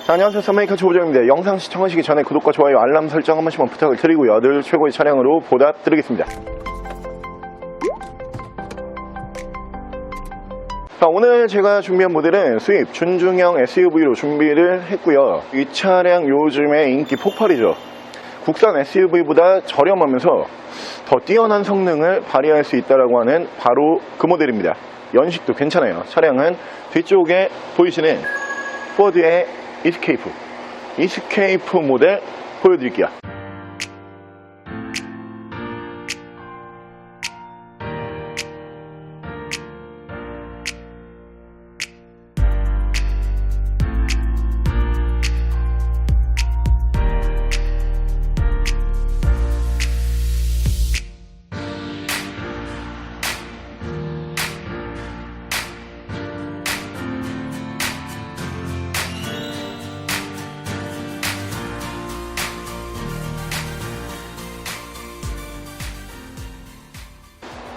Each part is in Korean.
자, 안녕하세요. 썬메이커 조부장입니다. 영상 시청하시기 전에 구독과 좋아요, 알람 설정 한 번씩만 부탁을 드리고요. 늘 최고의 차량으로 보답드리겠습니다. 자, 오늘 제가 준비한 모델은 수입 준중형 SUV로 준비를 했고요. 이 차량 요즘에 인기 폭발이죠. 국산 SUV보다 저렴하면서 더 뛰어난 성능을 발휘할 수 있다고 하는 바로 그 모델입니다. 연식도 괜찮아요. 차량은 뒤쪽에 보이시는 포드의 이스케이프 모델 보여드릴게요.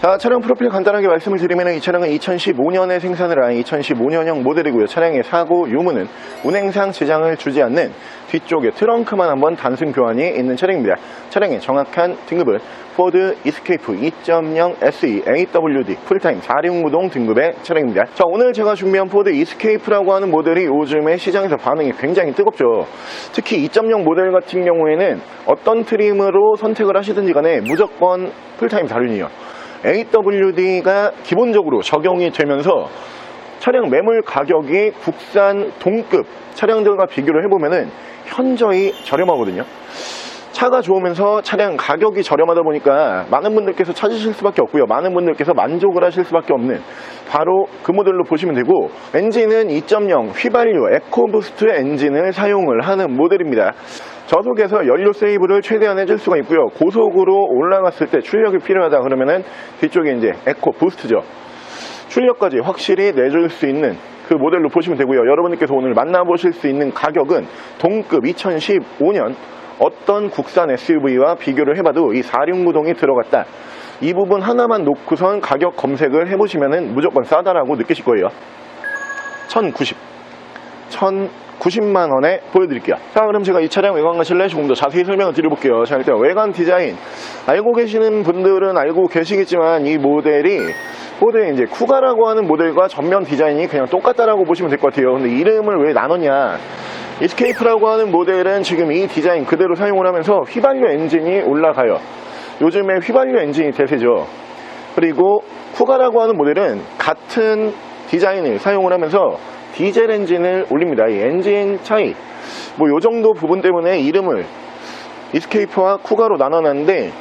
자, 차량 프로필 간단하게 말씀을 드리면 이 차량은 2015년에 생산을 한 2015년형 모델이고요. 차량의 사고 유무는 운행상 지장을 주지 않는 뒤쪽에 트렁크만 한번 단순 교환이 있는 차량입니다. 차량의 정확한 등급은 포드 이스케이프 2.0 SE AWD 풀타임 4륜구동 등급의 차량입니다. 자, 오늘 제가 준비한 포드 이스케이프라고 하는 모델이 요즘에 시장에서 반응이 굉장히 뜨겁죠. 특히 2.0 모델 같은 경우에는 어떤 트림으로 선택을 하시든지 간에 무조건 풀타임 4륜이요. AWD가 기본적으로 적용이 되면서 차량 매물 가격이 국산 동급 차량들과 비교를 해보면은 현저히 저렴하거든요. 차가 좋으면서 차량 가격이 저렴하다 보니까 많은 분들께서 찾으실 수밖에 없고요. 많은 분들께서 만족을 하실 수밖에 없는 바로 그 모델로 보시면 되고, 엔진은 2.0 휘발유 에코부스트 엔진을 사용을 하는 모델입니다. 저속에서 연료 세이브를 최대한 해줄 수가 있고요. 고속으로 올라갔을 때 출력이 필요하다 그러면은 뒤쪽에 이제 에코부스트죠. 출력까지 확실히 내줄 수 있는 그 모델로 보시면 되고요. 여러분들께서 오늘 만나보실 수 있는 가격은 동급 2015년 어떤 국산 SUV와 비교를 해봐도 이 4륜구동이 들어갔다, 이 부분 하나만 놓고선 가격 검색을 해보시면 무조건 싸다라고 느끼실 거예요. 1090만원에 보여드릴게요. 자, 그럼 제가 이 차량 외관과 실내 조금 더 자세히 설명을 드려볼게요. 자, 일단 외관 디자인 알고 계시는 분들은 알고 계시겠지만 이 모델이 포드의 이제 쿠가라고 하는 모델과 전면 디자인이 그냥 똑같다라고 보시면 될 것 같아요. 근데 이름을 왜 나눴냐, 이스케이프라고 하는 모델은 지금 이 디자인 그대로 사용을 하면서 휘발유 엔진이 올라가요. 요즘에 휘발유 엔진이 대세죠. 그리고 쿠가라고 하는 모델은 같은 디자인을 사용을 하면서 디젤 엔진을 올립니다. 이 엔진 차이 뭐 요 정도 부분 때문에 이름을 이스케이프와 쿠가로 나눠놨는데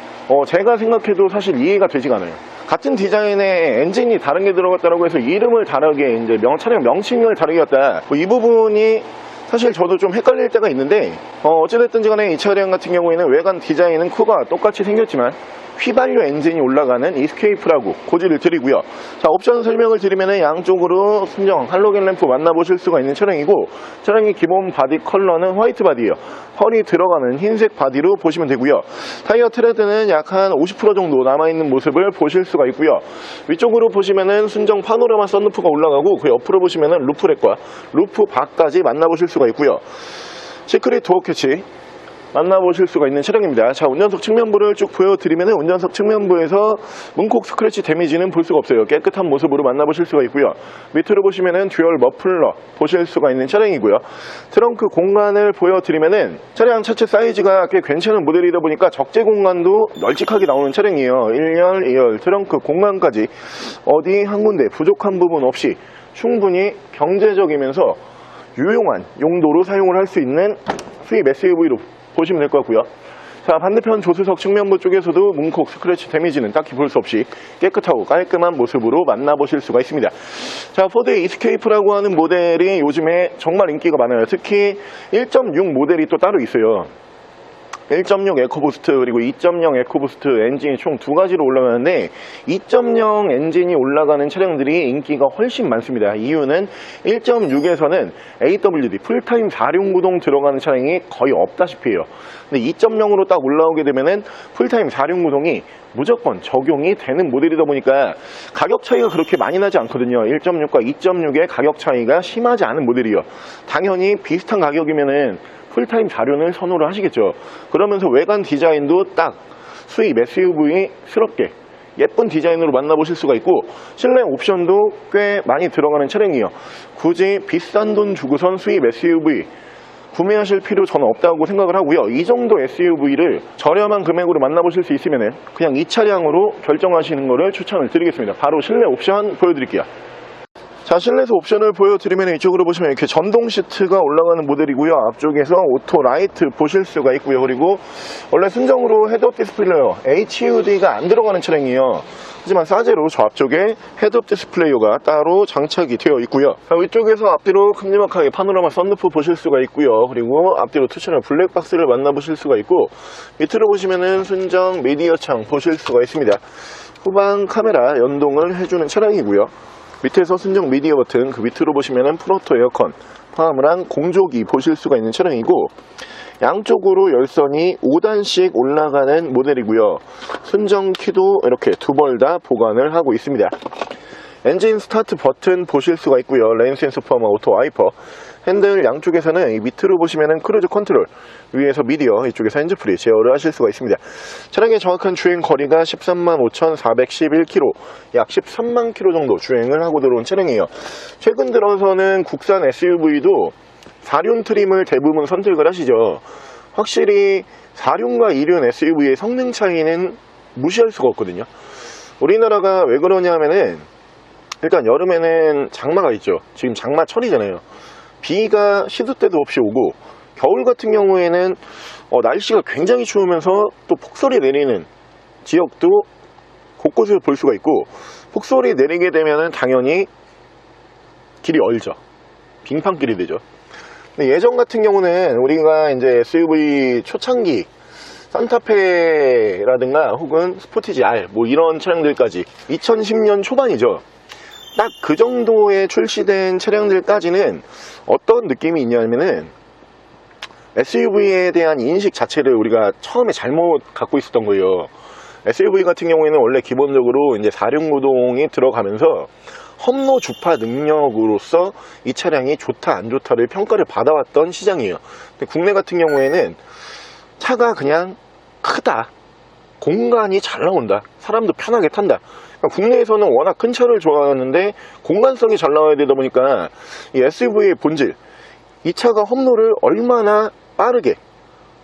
제가 생각해도 사실 이해가 되지가 않아요. 같은 디자인의 엔진이 다른 게 들어갔다고 해서 이름을 다르게 이제 차량 명칭을 다르게 했다, 이 부분이 사실 저도 좀 헷갈릴 때가 있는데 어찌됐든지 간에 이 차량 같은 경우에는 외관 디자인은 쿠가 똑같이 생겼지만 휘발유 엔진이 올라가는 이스케이프라고 고지를 드리고요. 자, 옵션 설명을 드리면 양쪽으로 순정 할로겐 램프 만나보실 수가 있는 차량이고, 차량의 기본 바디 컬러는 화이트 바디예요. 펄이 들어가는 흰색 바디로 보시면 되고요. 타이어 트레드는 약 한 50% 정도 남아있는 모습을 보실 수가 있고요. 위쪽으로 보시면은 순정 파노라마 썬루프가 올라가고, 그 옆으로 보시면은 루프렉과 루프 바까지 만나보실 수가 있고요. 시크릿 도어 캐치 만나보실 수가 있는 차량입니다. 자, 운전석 측면부를 쭉 보여드리면 운전석 측면부에서 문콕 스크래치 데미지는 볼 수가 없어요. 깨끗한 모습으로 만나보실 수가 있고요. 밑으로 보시면 듀얼 머플러 보실 수가 있는 차량이고요. 트렁크 공간을 보여드리면 차량 차체 사이즈가 꽤 괜찮은 모델이다 보니까 적재 공간도 널찍하게 나오는 차량이에요. 1열, 2열 트렁크 공간까지 어디 한 군데 부족한 부분 없이 충분히 경제적이면서 유용한 용도로 사용을 할 수 있는 수입 SUV로 보시면 될 것 같고요. 자, 반대편 조수석 측면부 쪽에서도 문콕 스크래치 데미지는 딱히 볼 수 없이 깨끗하고 깔끔한 모습으로 만나보실 수가 있습니다. 자, 포드의 이스케이프라고 하는 모델이 요즘에 정말 인기가 많아요. 특히 1.6 모델이 또 따로 있어요. 1.6 에코부스트 그리고 2.0 에코부스트 엔진이 총 두 가지로 올라가는데 2.0 엔진이 올라가는 차량들이 인기가 훨씬 많습니다. 이유는 1.6에서는 AWD 풀타임 4륜구동 들어가는 차량이 거의 없다시피 해요. 근데 2.0으로 딱 올라오게 되면은 풀타임 4륜구동이 무조건 적용이 되는 모델이다 보니까 가격 차이가 그렇게 많이 나지 않거든요. 1.6과 2.6의 가격 차이가 심하지 않은 모델이요. 당연히 비슷한 가격이면은 풀타임 4륜을 선호를 하시겠죠. 그러면서 외관 디자인도 딱 수입 SUV스럽게 예쁜 디자인으로 만나보실 수가 있고, 실내 옵션도 꽤 많이 들어가는 차량이에요. 굳이 비싼 돈 주고선 수입 SUV 구매하실 필요 저는 없다고 생각을 하고요. 이 정도 SUV를 저렴한 금액으로 만나보실 수 있으면 그냥 이 차량으로 결정하시는 것을 추천을 드리겠습니다. 바로 실내 옵션 보여드릴게요. 자, 실내에서 옵션을 보여드리면 이쪽으로 보시면 이렇게 전동 시트가 올라가는 모델이고요. 앞쪽에서 오토 라이트 보실 수가 있고요. 그리고 원래 순정으로 헤드업 디스플레이어 HUD가 안 들어가는 차량이에요. 하지만 싸제로 저 앞쪽에 헤드업 디스플레이어가 따로 장착이 되어 있고요. 위쪽에서 앞뒤로 큼지막하게 파노라마 썬루프 보실 수가 있고요. 그리고 앞뒤로 투처널 블랙박스를 만나보실 수가 있고, 밑으로 보시면은 순정 미디어 창 보실 수가 있습니다. 후방 카메라 연동을 해주는 차량이고요. 밑에서 순정 미디어 버튼, 그 밑으로 보시면은 프로토 에어컨 포함을 공조기 보실 수가 있는 차량이고, 양쪽으로 열선이 5단씩 올라가는 모델이고요. 순정 키도 이렇게 두 벌 다 보관을 하고 있습니다. 엔진 스타트 버튼 보실 수가 있고요. 레인 센서 포함한 오토 와이퍼, 핸들 양쪽에서는 이 밑으로 보시면은 크루즈 컨트롤, 위에서 미디어, 이쪽에서 핸즈프리 제어를 하실 수가 있습니다. 차량의 정확한 주행 거리가 135,411km, 약 13만 km 정도 주행을 하고 들어온 차량이에요. 최근 들어서는 국산 SUV도 4륜 트림을 대부분 선택을 하시죠. 확실히 4륜과 2륜 SUV의 성능 차이는 무시할 수가 없거든요. 우리나라가 왜 그러냐 하면은, 일단 여름에는 장마가 있죠. 지금 장마철이잖아요. 비가 시도 때도 없이 오고, 겨울 같은 경우에는 날씨가 굉장히 추우면서 또 폭설이 내리는 지역도 곳곳에서 볼 수가 있고, 폭설이 내리게 되면은 당연히 길이 얼죠. 빙판길이 되죠. 근데 예전 같은 경우는 우리가 이제 SUV 초창기 산타페라든가 혹은 스포티지 R 뭐 이런 차량들까지 2010년 초반이죠. 딱 그 정도에 출시된 차량들까지는 어떤 느낌이 있냐면은 SUV에 대한 인식 자체를 우리가 처음에 잘못 갖고 있었던 거예요. SUV 같은 경우에는 원래 기본적으로 이제 4륜 구동이 들어가면서 험로 주파 능력으로서 이 차량이 좋다 안 좋다를 평가를 받아왔던 시장이에요. 근데 국내 같은 경우에는 차가 그냥 크다, 공간이 잘 나온다, 사람도 편하게 탄다. 그러니까 국내에서는 워낙 큰 차를 좋아하는데 공간성이 잘 나와야 되다 보니까 이 SUV의 본질, 이 차가 험로를 얼마나 빠르게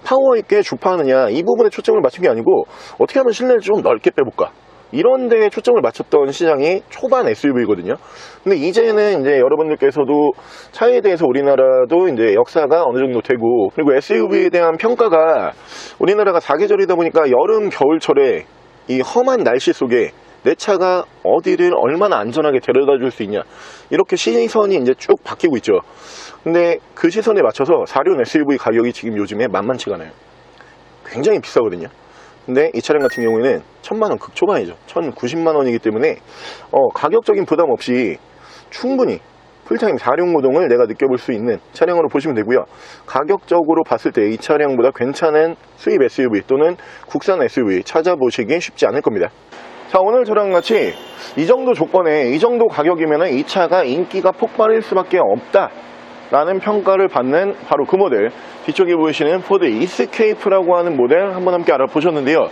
파워 있게 주파하느냐, 이 부분에 초점을 맞춘 게 아니고 어떻게 하면 실내를 좀 넓게 빼볼까, 이런 데에 초점을 맞췄던 시장이 초반 SUV거든요. 근데 이제는 이제 여러분들께서도 차에 대해서 우리나라도 이제 역사가 어느 정도 되고, 그리고 SUV에 대한 평가가 우리나라가 사계절이다 보니까 여름, 겨울철에 이 험한 날씨 속에 내 차가 어디를 얼마나 안전하게 데려다 줄 수 있냐, 이렇게 시선이 이제 쭉 바뀌고 있죠. 근데 그 시선에 맞춰서 4륜 SUV 가격이 지금 요즘에 만만치가 않아요. 굉장히 비싸거든요. 근데 이 차량 같은 경우에는 1000만원 극초반이죠. 1090만원이기 때문에 가격적인 부담 없이 충분히 풀타임 4륜 구동을 내가 느껴볼 수 있는 차량으로 보시면 되고요. 가격적으로 봤을 때 이 차량보다 괜찮은 수입 SUV 또는 국산 SUV 찾아보시기 쉽지 않을 겁니다. 자, 오늘 저랑 같이 이 정도 조건에 이 정도 가격이면 이 차가 인기가 폭발할 수밖에 없다 라는 평가를 받는 바로 그 모델, 뒤쪽에 보이시는 포드 이스케이프라고 하는 모델 한번 함께 알아보셨는데요.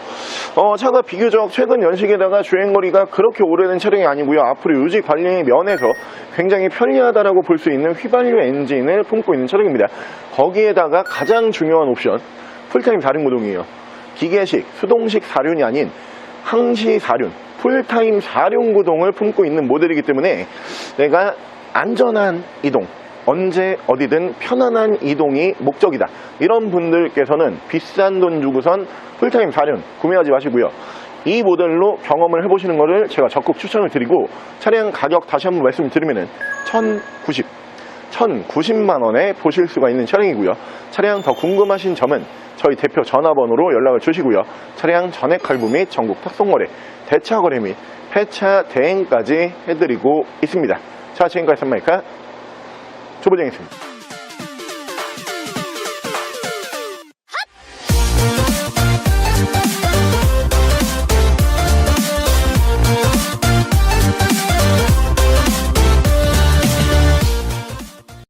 차가 비교적 최근 연식에다가 주행거리가 그렇게 오래된 차량이 아니고요. 앞으로 유지 관리 면에서 굉장히 편리하다라고 볼 수 있는 휘발유 엔진을 품고 있는 차량입니다. 거기에다가 가장 중요한 옵션, 풀타임 4륜 구동이에요. 기계식, 수동식 4륜이 아닌 항시 4륜, 풀타임 4륜 구동을 품고 있는 모델이기 때문에 내가 안전한 이동, 언제 어디든 편안한 이동이 목적이다, 이런 분들께서는 비싼 돈 주고선 풀타임 4륜 구매하지 마시고요. 이 모델로 경험을 해보시는 것을 제가 적극 추천을 드리고, 차량 가격 다시 한번 말씀드리면은 1090만원에 보실 수가 있는 차량이고요. 차량 더 궁금하신 점은 저희 대표 전화번호로 연락을 주시고요. 차량 전액 할부 및 전국 탁송거래, 대차 거래 및 폐차 대행까지 해드리고 있습니다. 자, 지금까지 선마이카 조보정이었습니다.